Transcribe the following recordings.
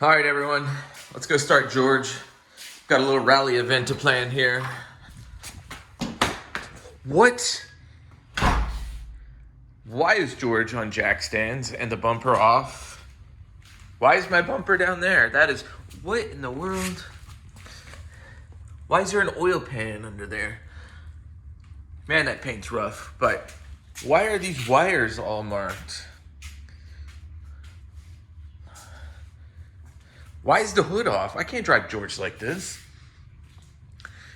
All right, everyone, let's go start George. Got a little rally event to plan here. What? Why is George on jack stands and the bumper off? Why is my bumper down there? That is, what in the world? Why is there an oil pan under there? Man, that paint's rough, but why are these wires all marked? Why is the hood off? I can't drive George like this.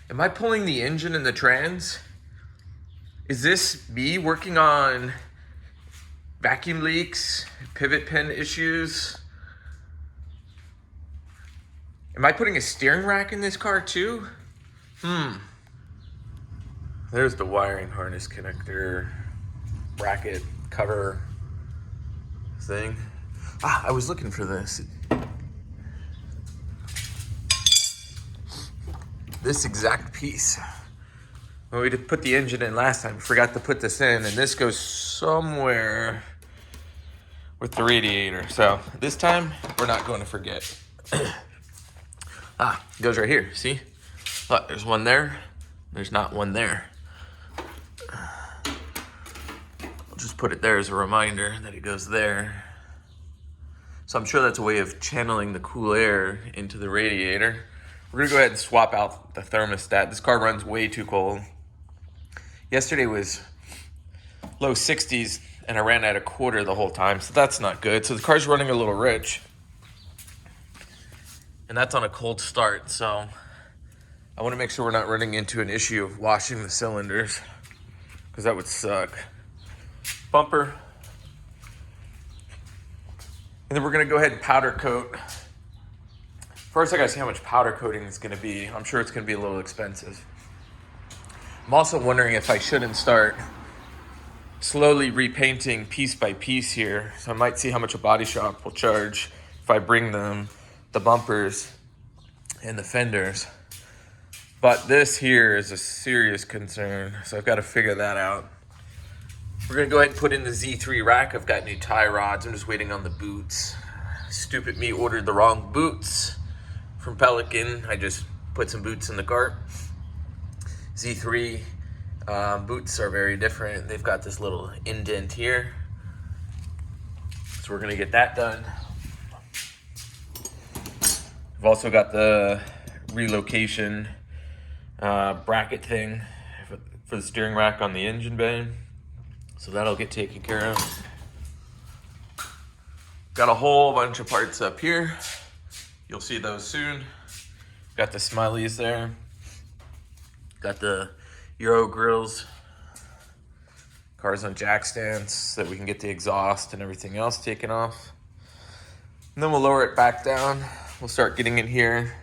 Am I pulling the engine and the trans? Is this me working on vacuum leaks, pivot pin issues? Am I putting a steering rack in this car too? There's the wiring harness connector, bracket, cover thing. I was looking for this. This exact piece. When we put the engine in last time, forgot to put this in, and this goes somewhere with the radiator. So this time, we're not going to forget. It goes right here, see? Look, there's one there. There's not one there. I'll just put it there as a reminder that it goes there. So I'm sure that's a way of channeling the cool air into the radiator. We're gonna go ahead and swap out the thermostat. This car runs way too cold. Yesterday was low 60s and I ran at a quarter the whole time, so that's not good. So the car's running a little rich. And that's on a cold start, so I wanna make sure we're not running into an issue of washing the cylinders, because that would suck. Bumper. And then we're gonna go ahead and powder coat. First, I gotta see how much powder coating is gonna be. I'm sure it's gonna be a little expensive. I'm also wondering if I shouldn't start slowly repainting piece by piece here. So I might see how much a body shop will charge if I bring them the bumpers and the fenders. But this here is a serious concern, so I've gotta figure that out. We're gonna go ahead and put in the Z3 rack. I've got new tie rods. I'm just waiting on the boots. Stupid me ordered the wrong boots from Pelican. I just put some boots in the cart. Z3 boots are very different. They've got this little indent here. So we're gonna get that done. I've also got the relocation bracket thing for the steering rack on the engine bay. So that'll get taken care of. Got a whole bunch of parts up here. You'll see those soon. Got the smileys there. Got the Euro grills. Cars on jack stands so that we can get the exhaust and everything else taken off. And then we'll lower it back down. We'll start getting in here,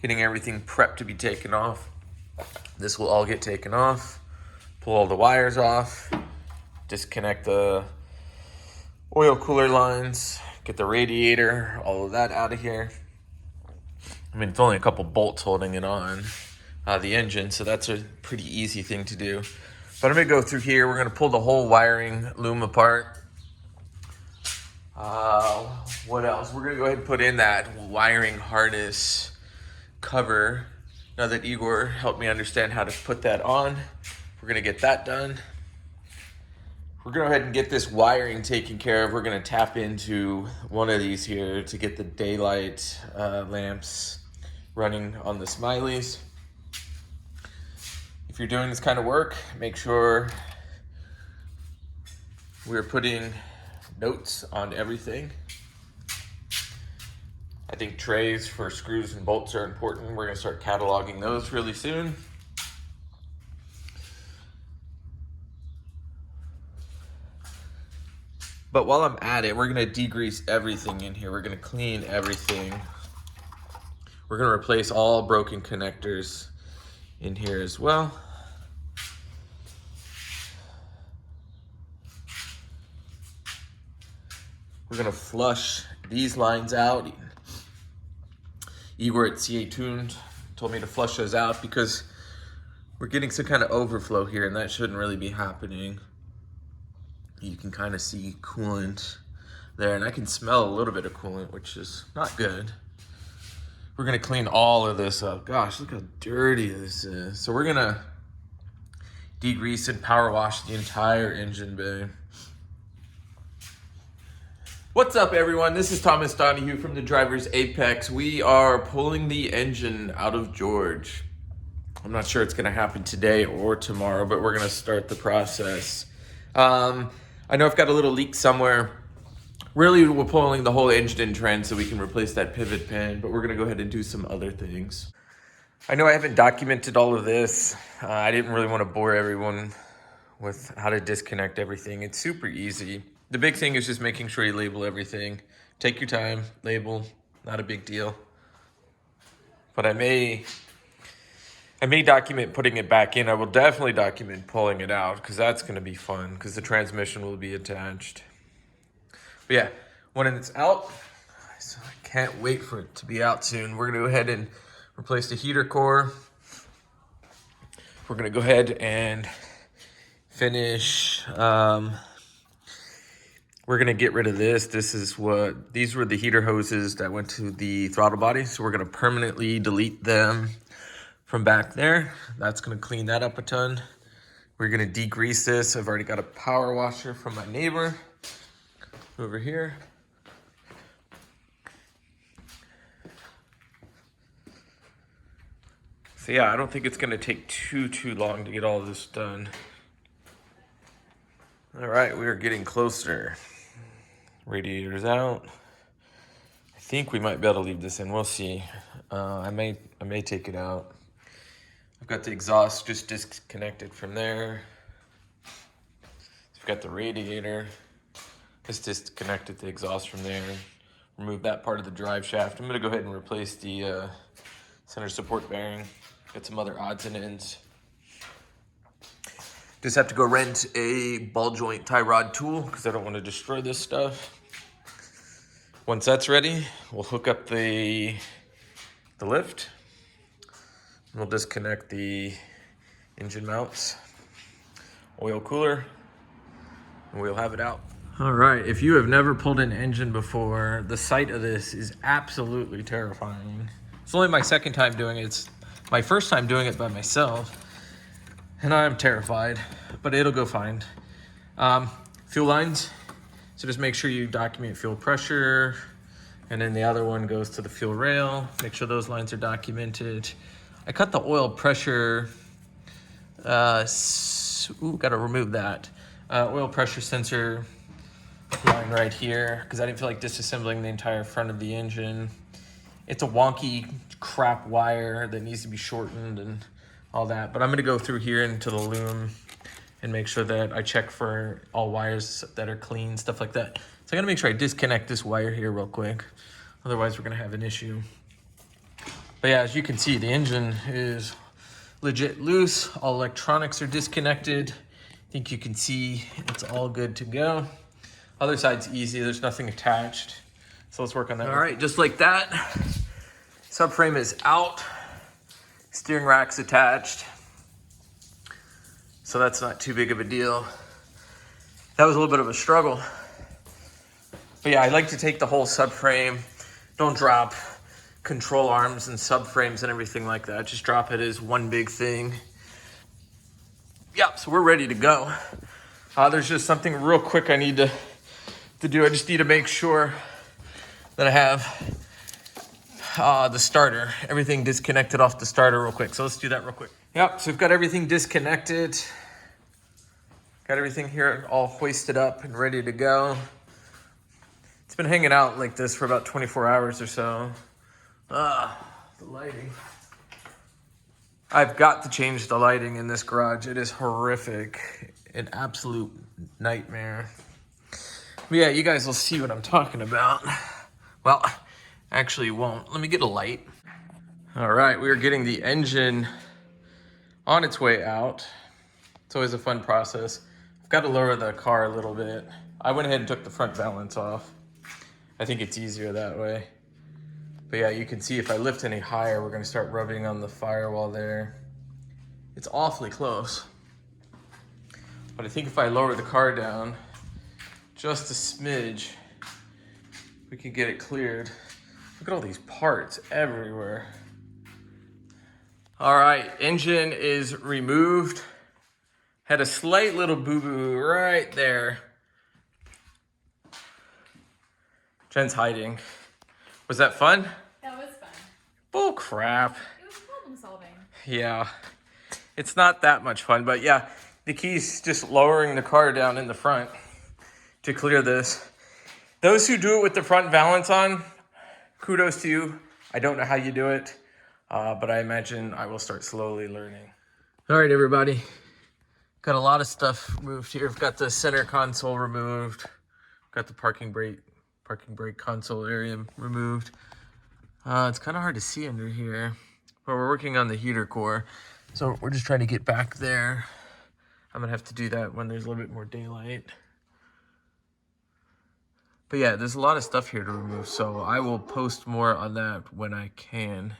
getting everything prepped to be taken off. This will all get taken off. Pull all the wires off. Disconnect the oil cooler lines. Get the radiator, all of that out of here. I mean, it's only a couple bolts holding it on the engine, so that's a pretty easy thing to do. But I'm gonna go through here. We're gonna pull the whole wiring loom apart. What else? We're gonna go ahead and put in that wiring harness cover. Now that Igor helped me understand how to put that on, we're gonna get that done. We're gonna go ahead and get this wiring taken care of. We're gonna tap into one of these here to get the daylight lamps running on the smileys. If you're doing this kind of work, make sure we're putting notes on everything. I think trays for screws and bolts are important. We're gonna start cataloging those really soon. But while I'm at it, we're gonna degrease everything in here. We're gonna clean everything. We're gonna replace all broken connectors in here as well. We're gonna flush these lines out. Igor at CA Tuned told me to flush those out because we're getting some kind of overflow here, and that shouldn't really be happening. You can kind of see coolant there, and I can smell a little bit of coolant, which is not good. We're gonna clean all of this up. Gosh, look how dirty this is. So we're gonna degrease and power wash the entire engine bay. What's up, everyone? This is Thomas Donahue from the Driver's Apex. We are pulling the engine out of George. I'm not sure it's gonna happen today or tomorrow, but we're gonna start the process. I know I've got a little leak somewhere. Really, we're pulling the whole engine and trans so we can replace that pivot pin, but we're gonna go ahead and do some other things. I know I haven't documented all of this. I didn't really want to bore everyone with how to disconnect everything. It's super easy. The big thing is just making sure you label everything. Take your time, label, not a big deal. But I may document putting it back in. I will definitely document pulling it out because that's gonna be fun because the transmission will be attached. But yeah, when it's out, so I can't wait for it to be out soon. We're gonna go ahead and replace the heater core. We're gonna go ahead and finish. We're gonna get rid of this. These were the heater hoses that went to the throttle body. So we're gonna permanently delete them from back there. That's gonna clean that up a ton. We're gonna degrease this. I've already got a power washer from my neighbor over here. So yeah, I don't think it's gonna take too long to get all this done. All right, we are getting closer. Radiator's out. I think we might be able to leave this in, we'll see. I may take it out. I've got the exhaust just disconnected from there. I've got the radiator. Just disconnected the exhaust from there. Remove that part of the drive shaft. I'm gonna go ahead and replace the center support bearing. Got some other odds and ends. Just have to go rent a ball joint tie rod tool because I don't want to destroy this stuff. Once that's ready, we'll hook up the lift. We'll disconnect the engine mounts, oil cooler, and we'll have it out. All right, if you have never pulled an engine before, the sight of this is absolutely terrifying. It's only my second time doing it. It's my first time doing it by myself, and I'm terrified, but it'll go fine. Fuel lines, so just make sure you document fuel pressure, and then the other one goes to the fuel rail. Make sure those lines are documented. I cut the oil pressure, gotta remove that. Oil pressure sensor line right here because I didn't feel like disassembling the entire front of the engine. It's a wonky crap wire that needs to be shortened and all that, but I'm gonna go through here into the loom and make sure that I check for all wires that are clean, stuff like that. So I gotta make sure I disconnect this wire here real quick. Otherwise we're gonna have an issue. But yeah, as you can see, the engine is legit loose. All electronics are disconnected. I think you can see it's all good to go. Other side's easy, there's nothing attached. So let's work on that. All right, just like that. Subframe is out. Steering rack's attached. So that's not too big of a deal. That was a little bit of a struggle. But yeah, I like to take the whole subframe. Don't drop control arms and subframes and everything like that. Just drop it as one big thing. Yep, so we're ready to go. There's just something real quick I need to do. I just need to make sure that I have the starter, everything disconnected off the starter real quick. So let's do that real quick. Yep, so we've got everything disconnected. Got everything here all hoisted up and ready to go. It's been hanging out like this for about 24 hours or so. The lighting. I've got to change the lighting in this garage. It is horrific, an absolute nightmare. But yeah, you guys will see what I'm talking about. Well, actually you won't. Let me get a light. All right, we are getting the engine on its way out. It's always a fun process. I've got to lower the car a little bit. I went ahead and took the front valance off. I think it's easier that way. But yeah, you can see if I lift any higher, we're gonna start rubbing on the firewall there. It's awfully close. But I think if I lower the car down just a smidge, we can get it cleared. Look at all these parts everywhere. All right, engine is removed. Had a slight little boo-boo right there. Jen's hiding. Was that fun? That was fun. Bull crap. It was problem solving. Yeah. It's not that much fun, but yeah, the key's just lowering the car down in the front to clear this. Those who do it with the front valance on, kudos to you. I don't know how you do it, but I imagine I will start slowly learning. All right, everybody. Got a lot of stuff removed here. I've got the center console removed. Got the parking brake console area removed. It's kind of hard to see under here, but we're working on the heater core. So we're just trying to get back there. I'm gonna have to do that when there's a little bit more daylight. But yeah, there's a lot of stuff here to remove, so I will post more on that when I can.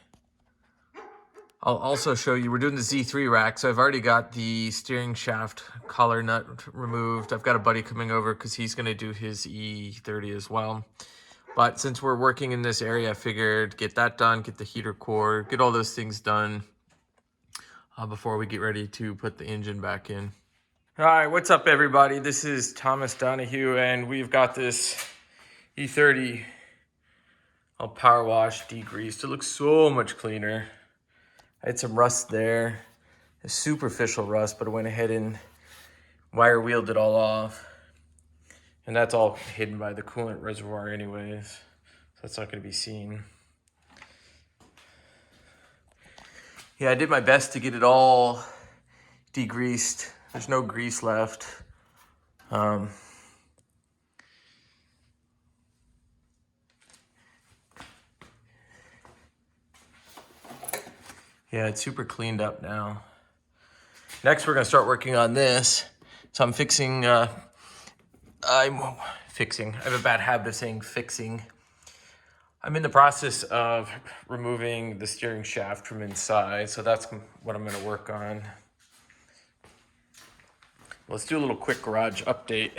I'll also show you, we're doing the Z3 rack, so I've already got the steering shaft collar nut removed. I've got a buddy coming over because he's gonna do his E30 as well. But since we're working in this area, I figured get that done, get the heater core, get all those things done before we get ready to put the engine back in. All right, what's up everybody? This is Thomas Donahue and we've got this E30 all power wash, degreased. It looks so much cleaner. I had some rust there, a superficial rust, but I went ahead and wire wheeled it all off. And that's all hidden by the coolant reservoir anyways, so that's not gonna be seen. Yeah, I did my best to get it all degreased. There's no grease left. Yeah, it's super cleaned up now. Next, we're gonna start working on this. So I'm fixing, I have a bad habit of saying fixing. I'm in the process of removing the steering shaft from inside, so that's what I'm gonna work on. Let's do a little quick garage update.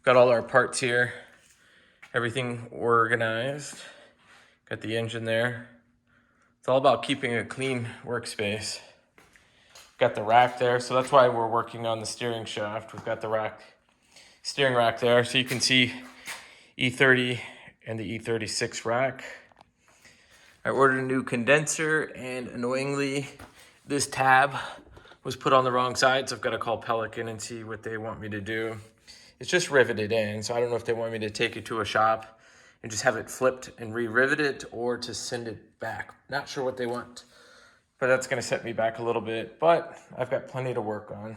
Got all our parts here, everything organized. Got the engine there. It's all about keeping a clean workspace. Got the rack there, so that's why we're working on the steering shaft. We've got the steering rack there, so you can see E30 and the E36 rack. I ordered a new condenser, and annoyingly, this tab was put on the wrong side, so I've got to call Pelican and see what they want me to do. It's just riveted in, so I don't know if they want me to take it to a shop and just have it flipped and re-rivet it, or to send it back. Not sure what they want, but that's gonna set me back a little bit, but I've got plenty to work on.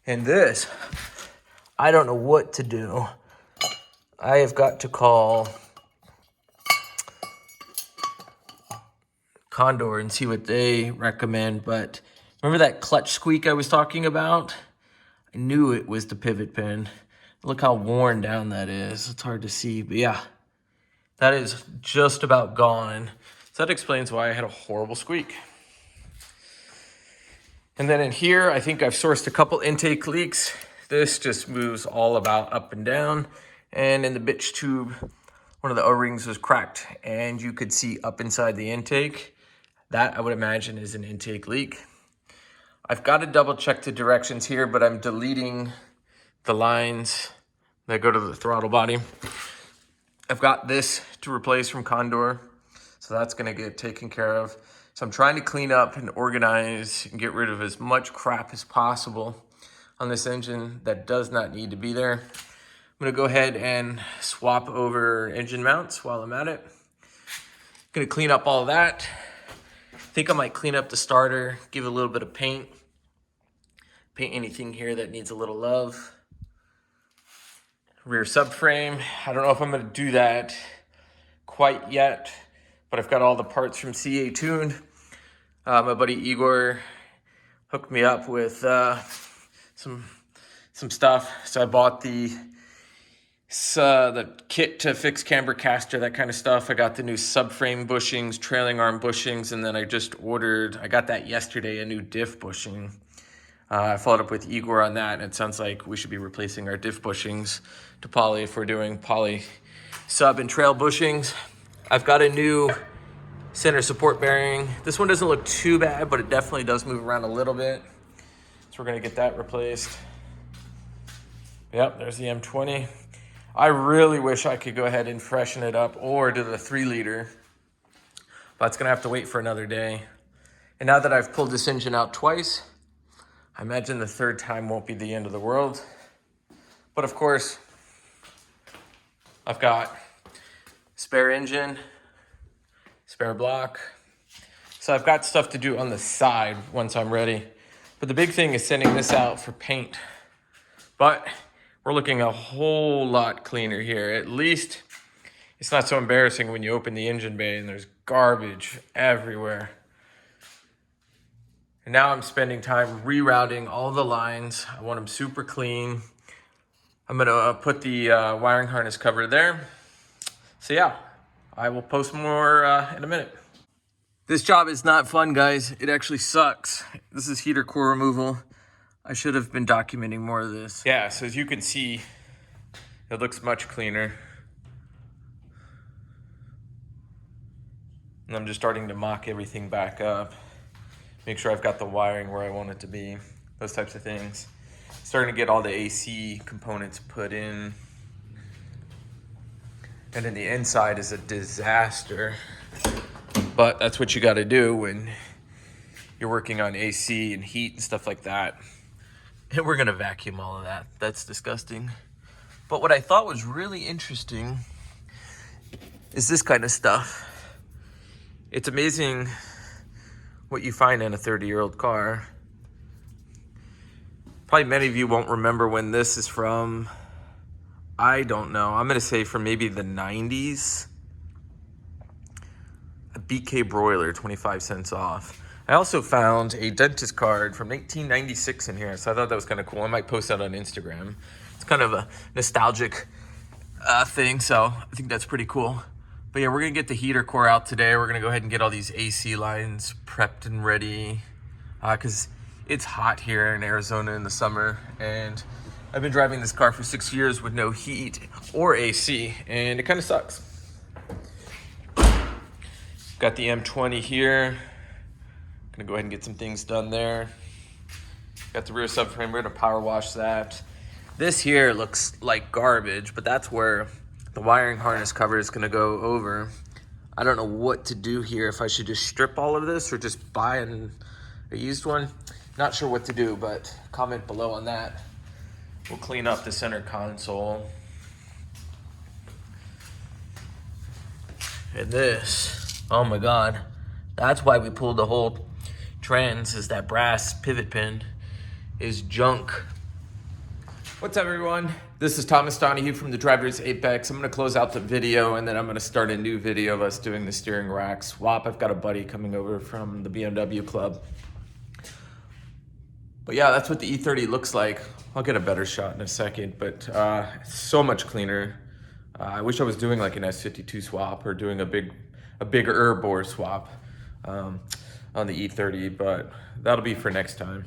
And this, I don't know what to do. I have got to call Condor and see what they recommend, but remember that clutch squeak I was talking about? I knew it was the pivot pin. Look how worn down that is. It's hard to see, but yeah, that is just about gone. So that explains why I had a horrible squeak. And then in here, I think I've sourced a couple intake leaks. This just moves all about up and down. And in the bitch tube, one of the O-rings was cracked, and you could see up inside the intake. That, I would imagine, is an intake leak. I've got to double check the directions here, but I'm deleting the lines that go to the throttle body. I've got this to replace from Condor, so that's gonna get taken care of. So I'm trying to clean up and organize and get rid of as much crap as possible on this engine that does not need to be there. I'm gonna go ahead and swap over engine mounts while I'm at it. Gonna clean up all of that. Think I might clean up the starter, give it a little bit of paint. Paint anything here that needs a little love. Rear subframe, I don't know if I'm gonna do that quite yet, but I've got all the parts from CA Tuned. My buddy Igor hooked me up with some stuff. So I bought the kit to fix camber caster, that kind of stuff. I got the new subframe bushings, trailing arm bushings, and then I got that yesterday, a new diff bushing. I followed up with Igor on that, and it sounds like we should be replacing our diff bushings to poly if we're doing poly sub and trail bushings. I've got a new center support bearing. This one doesn't look too bad, but it definitely does move around a little bit. So we're gonna get that replaced. Yep, there's the M20. I really wish I could go ahead and freshen it up or do the 3-liter, but it's gonna have to wait for another day. And now that I've pulled this engine out twice, I imagine the third time won't be the end of the world. But of course, I've got spare engine, spare block. So I've got stuff to do on the side once I'm ready. But the big thing is sending this out for paint. But we're looking a whole lot cleaner here. At least it's not so embarrassing when you open the engine bay and there's garbage everywhere. And now I'm spending time rerouting all the lines. I want them super clean. I'm gonna put the wiring harness cover there. So yeah, I will post more in a minute. This job is not fun, guys. It actually sucks. This is heater core removal. I should have been documenting more of this. Yeah, so as you can see, it looks much cleaner. And I'm just starting to mock everything back up. Make sure I've got the wiring where I want it to be. Those types of things. Starting to get all the AC components put in. And then the inside is a disaster. But that's what you gotta do when you're working on AC and heat and stuff like that. And we're gonna vacuum all of that. That's disgusting. But what I thought was really interesting is this kind of stuff. It's amazing what you find in a 30-year-old car. Probably many of you won't remember when this is from. I don't know. I'm gonna say from maybe the 90s. A BK broiler, 25 cents off. I also found a dentist card from 1996 in here, so I thought that was kind of cool. I might post that on Instagram. It's kind of a nostalgic thing, so I think that's pretty cool. But yeah, we're gonna get the heater core out today. We're gonna go ahead and get all these AC lines prepped and ready, because it's hot here in Arizona in the summer, and I've been driving this car for 6 years with no heat or AC, and it kind of sucks. Got the M20 here. Gonna go ahead and get some things done there. Got the rear subframe, we're gonna power wash that. This here looks like garbage, but that's where the wiring harness cover is gonna go over. I don't know what to do here, if I should just strip all of this or just buy a used one. Not sure what to do, but comment below on that. We'll clean up the center console. And this, oh my God. That's why we pulled the whole trans, is that brass pivot pin is junk. What's up, everyone? This is Thomas Donahue from the Driver's Apex. I'm gonna close out the video and then I'm gonna start a new video of us doing the steering rack swap. I've got a buddy coming over from the BMW club. But yeah, that's what the E30 looks like. I'll get a better shot in a second, but it's so much cleaner. I wish I was doing like an S52 swap or doing a bigger bore swap on the E30, but that'll be for next time.